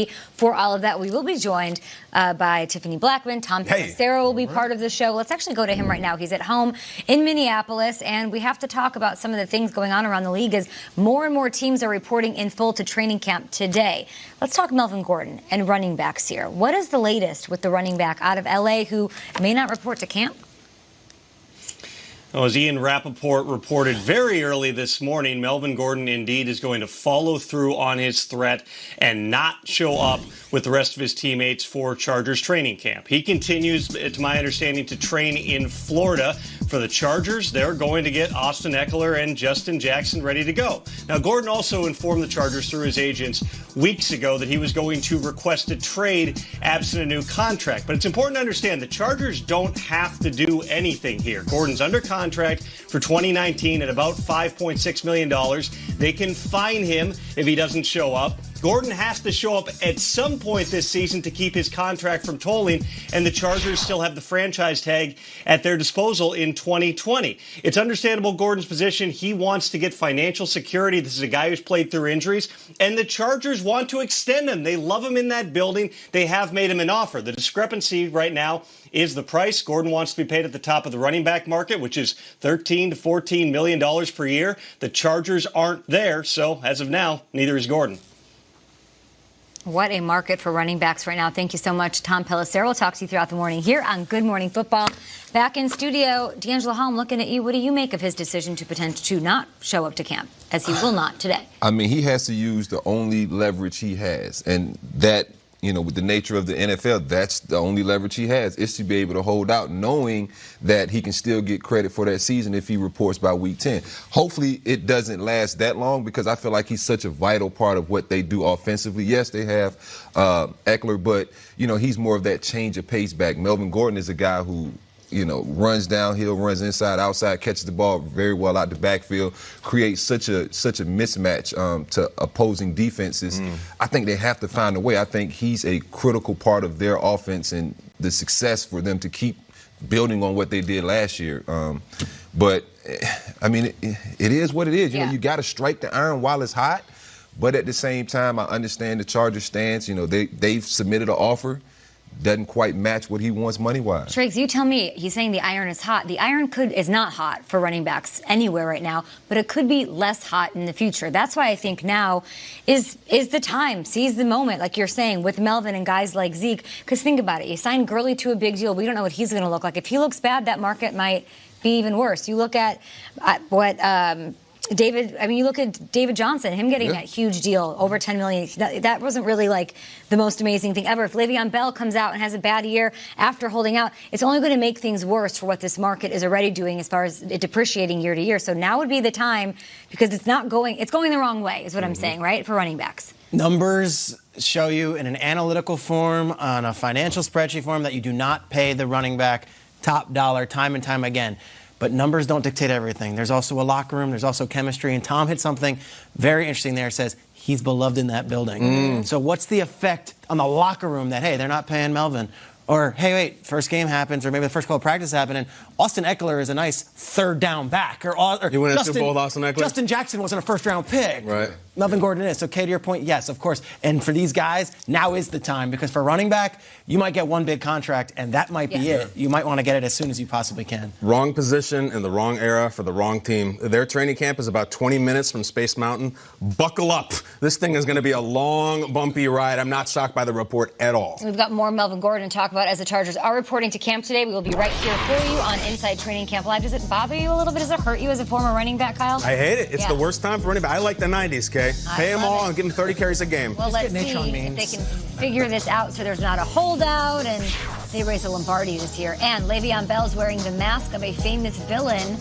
For all of that, we will be joined by Tiffany Blackman. Tom Pelissero will be part of the show. Let's actually go to him right now. He's at home in Minneapolis, and we have to talk about some of the things going on around the league as more and more teams are reporting in full to training camp today. Let's talk Melvin Gordon and running backs here. What is the latest with the running back out of L.A. who may not report to camp? Well, as Ian Rappaport reported very early this morning, Melvin Gordon indeed is going to follow through on his threat and not show up with the rest of his teammates for Chargers training camp. He continues, to my understanding, to train in Florida. For the Chargers, they're going to get Austin Eckler and Justin Jackson ready to go. Now, Gordon also informed the Chargers through his agents weeks ago that he was going to request a trade absent a new contract. But it's important to understand the Chargers don't have to do anything here. Gordon's under contract for 2019 at about $5.6 million. They can fine him if he doesn't show up. Gordon has to show up at some point this season to keep his contract from tolling, and the Chargers still have the franchise tag at their disposal in 2020. It's understandable Gordon's position. He wants to get financial security. This is a guy who's played through injuries, and the Chargers want to extend him. They love him in that building. They have made him an offer. The discrepancy right now is the price. Gordon wants to be paid at the top of the running back market, which is $13 to $14 million per year. The Chargers aren't there, so as of now, neither is Gordon. What a market for running backs right now. Thank you so much, Tom Pelissero. We'll talk to you throughout the morning here on Good Morning Football. Back in studio, D'Angelo Hall, I'm looking at you. What do you make of his decision to not show up to camp, as he will not today? I mean, he has to use the only leverage he has, and that, you know, with the nature of the NFL, that's the only leverage he has, is to be able to hold out, knowing that he can still get credit for that season if he reports by week 10. Hopefully it doesn't last that long, because I feel like he's such a vital part of what they do offensively. Yes, they have Eckler, but, you know, he's more of that change of pace back. Melvin Gordon is a guy who, you know, runs downhill, runs inside, outside, catches the ball very well out the backfield, creates such a mismatch to opposing defenses. I think they have to find a way. I think he's a critical part of their offense and the success for them to keep building on what they did last year. But, I mean, it is what it is. You know, you got to strike the iron while it's hot. But at the same time, I understand the Chargers' stance. You know, they've submitted an offer. Doesn't quite match what he wants money-wise. Triggs, you tell me. He's saying the iron is hot. The iron is not hot for running backs anywhere right now, but it could be less hot in the future. That's why I think now is the time. Seize the moment, like you're saying, with Melvin and guys like Zeke. Because think about it. You signed Gurley to a big deal. We don't know what he's going to look like. If he looks bad, that market might be even worse. You look at what you look at David Johnson, him getting that huge deal, over $10 million. That wasn't really like the most amazing thing ever. If Le'Veon Bell comes out and has a bad year after holding out, it's only going to make things worse for what this market is already doing as far as it depreciating year to year. So now would be the time, because it's going the wrong way, is what I'm saying, right, for running backs. Numbers show you in an analytical form, on a financial spreadsheet form, that you do not pay the running back top dollar time and time again. But numbers don't dictate everything. There's also a locker room. There's also chemistry. And Tom hit something very interesting there. It says he's beloved in that building. So what's the effect on the locker room that, hey, they're not paying Melvin? Or, hey, wait, first game happens, or maybe the first couple of practice happen, and Austin Eckler is a nice third down back. Or you went into both Austin Eckler? Justin Jackson wasn't a first-round pick. Right. Melvin Gordon is. So, Kay, to your point, yes, of course. And for these guys, now is the time. Because for running back, you might get one big contract, and that might be it. You might want to get it as soon as you possibly can. Wrong position in the wrong era for the wrong team. Their training camp is about 20 minutes from Space Mountain. Buckle up. This thing is going to be a long, bumpy ride. I'm not shocked by the report at all. We've got more Melvin Gordon to talk about as the Chargers are reporting to camp today. We will be right here for you on Inside Training Camp Live. Does it bother you a little bit? Does it hurt you as a former running back, Kyle? I hate it. It's the worst time for running back. I like the 90s, Kay. Pay them all and give them 30 carries a game. Well, let's see if they can figure this out so there's not a holdout and they raise a Lombardi this year. And Le'Veon Bell's wearing the mask of a famous villain.